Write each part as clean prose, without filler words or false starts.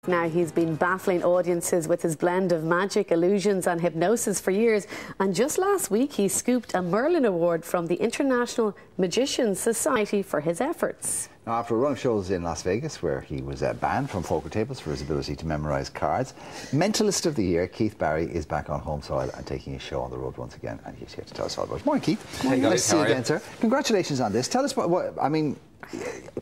Now, he's been baffling audiences with his blend of magic, illusions and hypnosis for years. And just last week, he scooped a Merlin Award from the International Magicians Society for his efforts. Now, after a run of shows in Las Vegas, where he was banned from poker tables for his ability to memorise cards, Mentalist of the Year, Kieth Barry, is back on home soil and taking his show on the road once again. And he's here to tell us all about it. Morning, Kieth. Hey, guys. Nice to see you again, sir. Congratulations on this. Tell us what I mean,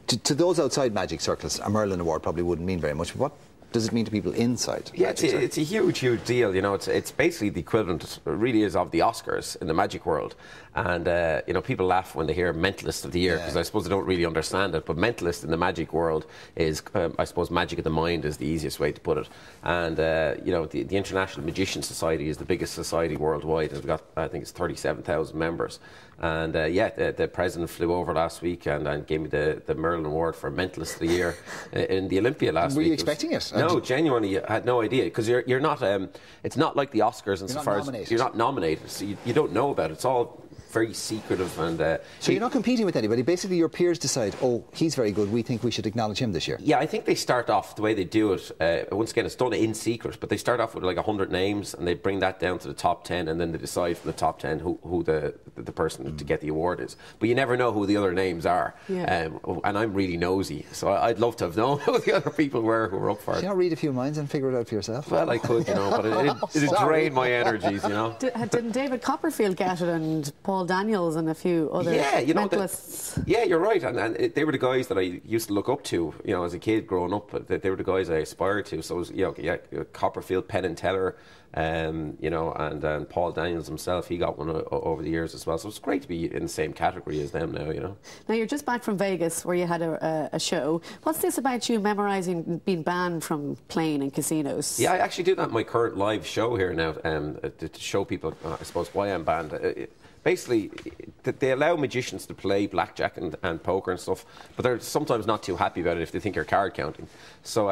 to those outside magic circles, a Merlin Award probably wouldn't mean very much, but what does it mean to people inside? Yeah, it's a huge deal. You know, it's basically the equivalent, it really is, of the Oscars in the magic world. And you know, people laugh when they hear Mentalist of the Year, because I suppose they don't really understand it. But Mentalist in the magic world is, I suppose, magic of the mind is the easiest way to put it. And you know, the International Magicians Society is the biggest society worldwide. It's got, I think, it's 37,000 members. And yeah, the president flew over last week and gave me the Merlin Award for Mentalist of the Year in the Olympia last week. Were you expecting it? No, genuinely, I had no idea, because you're not. It's not like the Oscars insofar as you're not nominated, so you don't know about it. It's all very secretive. And so you're not competing with anybody. Basically, your peers decide, oh, he's very good, we think we should acknowledge him this year. Yeah, I think they start off the way they do it. Once again, it's done in secret, but they start off with like 100 names, and they bring that down to the top 10, and then they decide from the top 10 who the person to get the award is. But you never know who the other names are. Yeah. And I'm really nosy, so I'd love to have known who the other people were who were up for it. Can you read a few minds and figure it out for yourself? Well, I could, you know, but it'd drain my energies, you know. Didn't David Copperfield get it, and Paul Daniels and a few other mentalists? Yeah, you're right, and they were the guys that I used to look up to, you know, as a kid growing up. They were the guys I aspired to. So it was, you know, yeah, Copperfield, Penn and Teller, you know, and Paul Daniels himself, he got one over the years as well. So it's great to be in the same category as them now, you know. Now, you're just back from Vegas, where you had a show. What's this about you memorising being banned from playing in casinos? Yeah, I actually do that in my current live show here now, to show people, I suppose, why I'm banned. Basically, they allow magicians to play blackjack and poker and stuff, but they're sometimes not too happy about it if they think you're card counting. So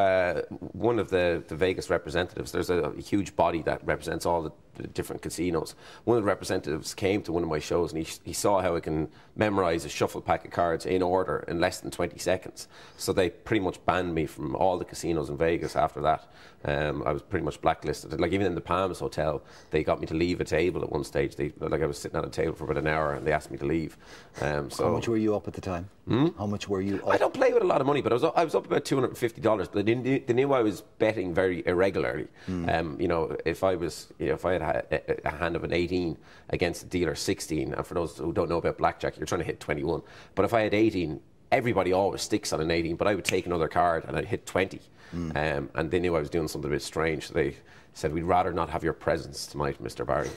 one of the Vegas representatives, there's a huge body that represents all the different casinos. One of the representatives came to one of my shows, and he saw how I can memorise a shuffle pack of cards in order in less than 20 seconds. So they pretty much banned me from all the casinos in Vegas after that. I was pretty much blacklisted. Like, even in the Palms Hotel, they got me to leave a table at one stage. Like, I was sitting at a table for about an hour, and they asked me to leave. So how much were you up at the time? How much were you up? I don't play with a lot of money, but I was up about $250. But they knew I was betting very irregularly. You know, if I had a hand of an 18 against a dealer 16, and for those who don't know about blackjack, you're trying to hit 21. But if I had 18, everybody always sticks on an 18, but I would take another card and I'd hit 20. And they knew I was doing something a bit strange. So they said, we'd rather not have your presence tonight, Mr. Barry.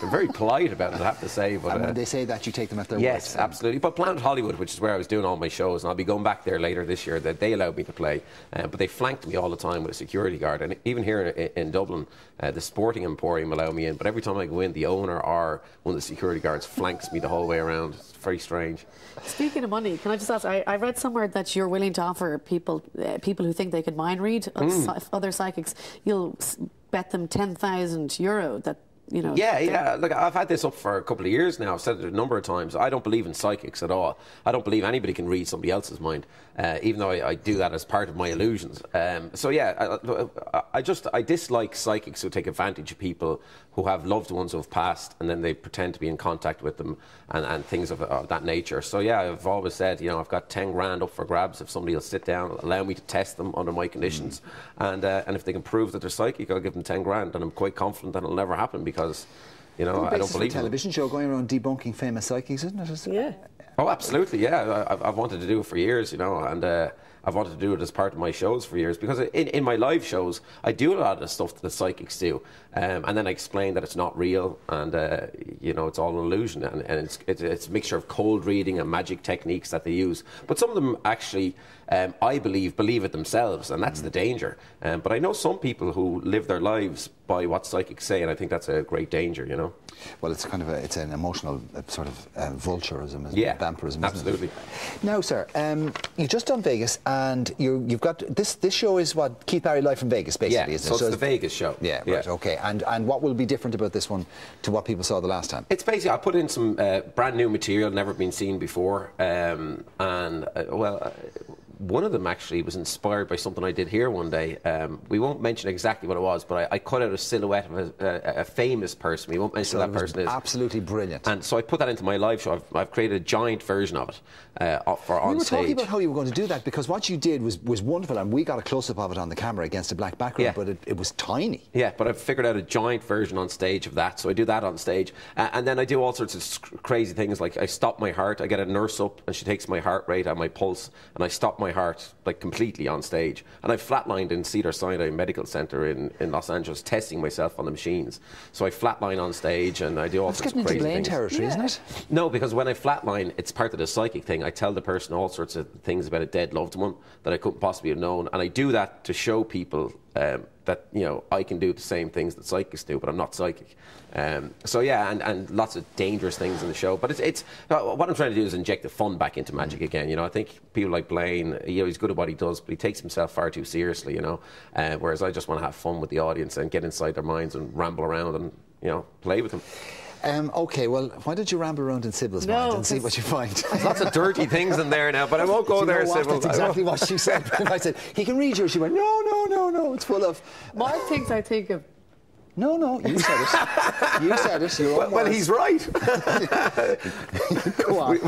They're very polite about it, I have to say. But, and when they say that, you take them at their word. Yes, absolutely. But Planet Hollywood, which is where I was doing all my shows, and I'll be going back there later this year, that they allowed me to play. But they flanked me all the time with a security guard. And even here in Dublin, the Sporting Emporium allowed me in. But every time I go in, the owner or one of the security guards flanks me the whole way around. It's very strange. Speaking of money, can I just ask, I read somewhere that you're willing to offer people who think they could mind read other psychics, you'll bet them €10,000 that, you know. Yeah. Look, I've had this up for a couple of years now. I've said it a number of times. I don't believe in psychics at all. I don't believe anybody can read somebody else's mind, even though I do that as part of my illusions. So yeah, I dislike psychics who take advantage of people who have loved ones who have passed, and then they pretend to be in contact with them and things of that nature. So yeah, I've always said, you know, I've got 10 grand up for grabs if somebody will sit down, allow me to test them under my conditions, and if they can prove that they're psychic, I'll give them 10 grand, and I'm quite confident that it'll never happen, because, you know, I don't believe in it. A television show going around debunking famous psychics, isn't it? Yeah. Oh, absolutely, yeah. I've wanted to do it for years, you know, and I've wanted to do it as part of my shows for years, because in my live shows, I do a lot of the stuff that the psychics do, and then I explain that it's not real, and you know, it's all an illusion, and it's a mixture of cold reading and magic techniques that they use. But some of them actually, I believe it themselves, and that's the danger. But I know some people who live their lives by what psychics say, and I think that's a great danger, you know. Well, it's kind of it's an emotional sort of vulturism, isn't it? Vampirism, absolutely. Isn't it? Now, sir, you've just done Vegas, and you've got this show is what, Kieth Barry live from Vegas, basically, isn't it? So it's the Vegas show. Yeah, right, okay. And what will be different about this one to what people saw the last time? It's basically, I put in some brand new material, never been seen before, well, one of them actually was inspired by something I did here one day. We won't mention exactly what it was, but I cut out a silhouette of a famous person. We won't mention who that person is. Absolutely brilliant. And so I put that into my live show. I've created a giant version of it for on stage. We were talking about how you were going to do that, because what you did was wonderful, and we got a close-up of it on the camera against a black background, but it was tiny. Yeah, but I've figured out a giant version on stage of that, so I do that on stage. And then I do all sorts of crazy things, like I stop my heart. I get a nurse up, and she takes my heart rate and my pulse, and I stop my heart, like, completely on stage. And I flatlined in Cedars-Sinai Medical Center in Los Angeles, testing myself on the machines. So I flatline on stage, and I do all sorts of crazy things. That's getting into Blaine territory, isn't it? No, because when I flatline, it's part of the psychic thing. I tell the person all sorts of things about a dead loved one that I couldn't possibly have known, and I do that to show people that, you know, I can do the same things that psychics do, but I'm not psychic. So yeah, and lots of dangerous things in the show. But it's what I'm trying to do is inject the fun back into magic again. You know, I think people like Blaine, you know, he's good at what he does, but he takes himself far too seriously. You know, whereas I just want to have fun with the audience and get inside their minds and ramble around and, you know, play with them. OK, well, why don't you ramble around in Sybil's mind and see what you find? There's lots of dirty things in there now, but I won't go there, Sybil. That's exactly what she said. I said, he can read you. She went, no, it's full of... More things I think of. No, you said it. You said it. Your own well, he's right. Go on.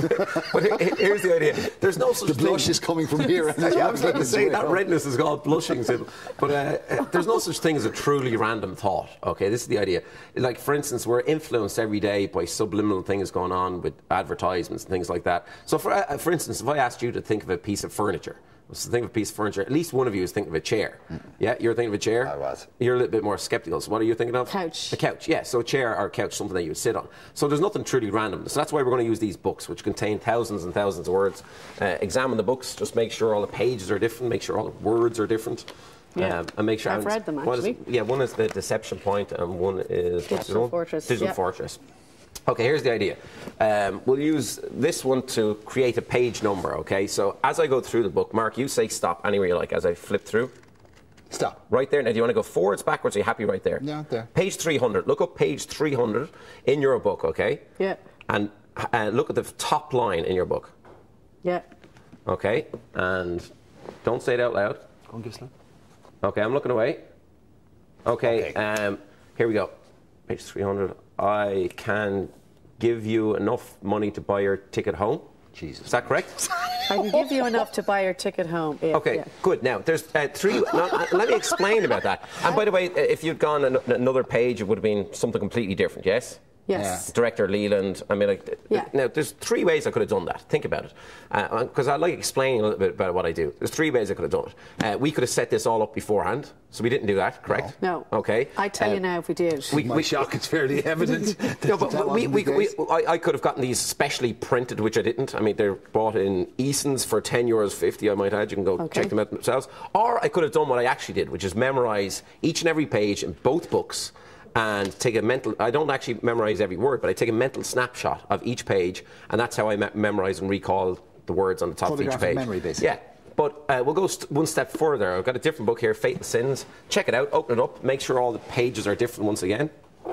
But here's the idea. There's no such thing. The blush is coming from here. Yeah, I was going to say that redness is called blushing, Sybil. But there's no such thing as a truly random thought. Okay, this is the idea. Like, for instance, we're influenced every day by subliminal things going on with advertisements and things like that. So, for instance, if I asked you to think of a piece of furniture, so think of a piece of furniture, at least one of you is thinking of a chair. Yeah, you're thinking of a chair? I was. You're a little bit more sceptical. So what are you thinking of? Couch. A couch, yeah. So a chair or a couch, something that you would sit on. So there's nothing truly random. So that's why we're going to use these books, which contain thousands and thousands of words. Examine the books, just make sure all the pages are different, make sure all the words are different. Yeah, and make sure I've read them, actually. One is the Deception Point, and one is... Digital Fortress. Digital Fortress. Okay, here's the idea. We'll use this one to create a page number, okay? So as I go through the book, Mark, you say stop anywhere you like as I flip through. Stop. Right there. Now, do you want to go forwards, backwards? Are you happy right there? Yeah, there. Page 300. Look up page 300 in your book, okay? Yeah. And look at the top line in your book. Yeah. Okay, and don't say it out loud. Go and give us Okay, I'm looking away. Okay, here we go. Page 300. I can give you enough money to buy your ticket home. Jesus. Is that correct? I can give you enough to buy your ticket home. Yeah, okay, good. Now, there's three... let me explain about that. And by the way, if you'd gone another page, it would have been something completely different, yes? Yes. Yeah. Director Leland. I mean, like, now, there's three ways I could have done that. Think about it. Because I like explaining a little bit about what I do. There's three ways I could have done it. We could have set this all up beforehand. So we didn't do that, correct? No. Okay. I tell you now if we did. My shock is fairly evident. No, but I could have gotten these specially printed, which I didn't. I mean, they're bought in Eason's for €10.50, I might add. You can go check them out themselves. Or I could have done what I actually did, which is memorise each and every page in both books and take a mental... I don't actually memorise every word, but I take a mental snapshot of each page, and that's how I memorise and recall the words on the top of each page. Memory, basically. Yeah. But we'll go one step further. I've got a different book here, Fate and Sins. Check it out, open it up, make sure all the pages are different once again.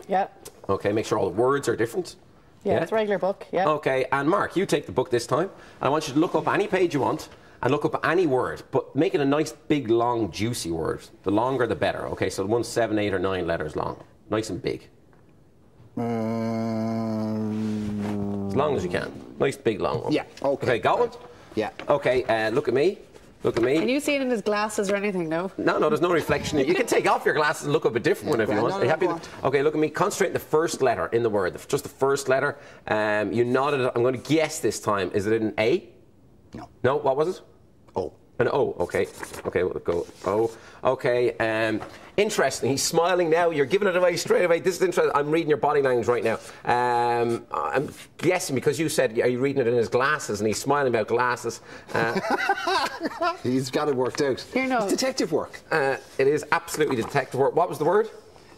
Yeah. Okay, make sure all the words are different. Yeah, it's a regular book, yeah. Okay, and Mark, you take the book this time, and I want you to look up any page you want, and look up any word, but make it a nice, big, long, juicy word. The longer, the better, okay? So the one's 7, 8, or 9 letters long. Nice and big. As long as you can. Nice, big, long one. Yeah, okay. Okay, got one? Yeah. Okay, look at me. Look at me. Can you see it in his glasses or anything, no? No, there's no reflection. You can take off your glasses and look up a different one if you want. Are you happy? Okay, look at me. Concentrate on the first letter in the word. Just the first letter. You nodded. I'm going to guess this time. Is it an A? No. No, what was it? O. An O, okay. Okay, we'll go O. Okay, interesting. He's smiling now. You're giving it away straight away. This is interesting. I'm reading your body language right now. I'm guessing because you said, are you reading it in his glasses? And he's smiling about glasses. He's got it worked out. Here, no. It's detective work. It is absolutely detective work. What was the word?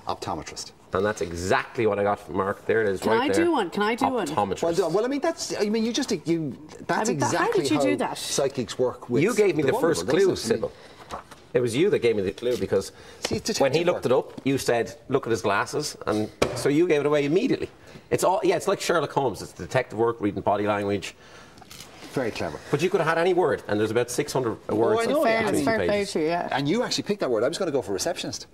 Optometrist. And that's exactly what I got from Mark. There it is, right there. Can I do one? Can I do one? Optometrist. Well, I mean, that's... I mean, that's exactly how did you do that? Psychics work with... You gave me the first clue, Sybil. It was you that gave me the clue because when he looked it up, you said, look at his glasses, and so you gave it away immediately. It's all, yeah, it's like Sherlock Holmes. It's detective work, reading body language. Very clever. But you could have had any word, and there's about 600 words. I know, Fair play pages. to you, yeah. And you actually picked that word. I was going to go for receptionist.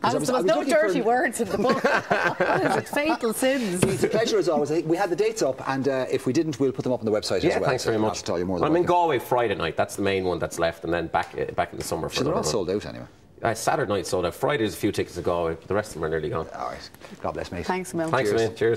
There was no dirty words in the book. What is it? Fatal sins. It's a pleasure as always. We had the dates up, and if we didn't, we'll put them up on the website as well. Thanks very much. Tell you more. I'm in Galway Friday night. That's the main one that's left, and then back in the summer. So they're all sold out anyway. Saturday night sold out. Friday there's a few tickets to Galway, but the rest of them are nearly gone. All right. God bless, mate. Thanks, Mel. Thanks, mate. Cheers.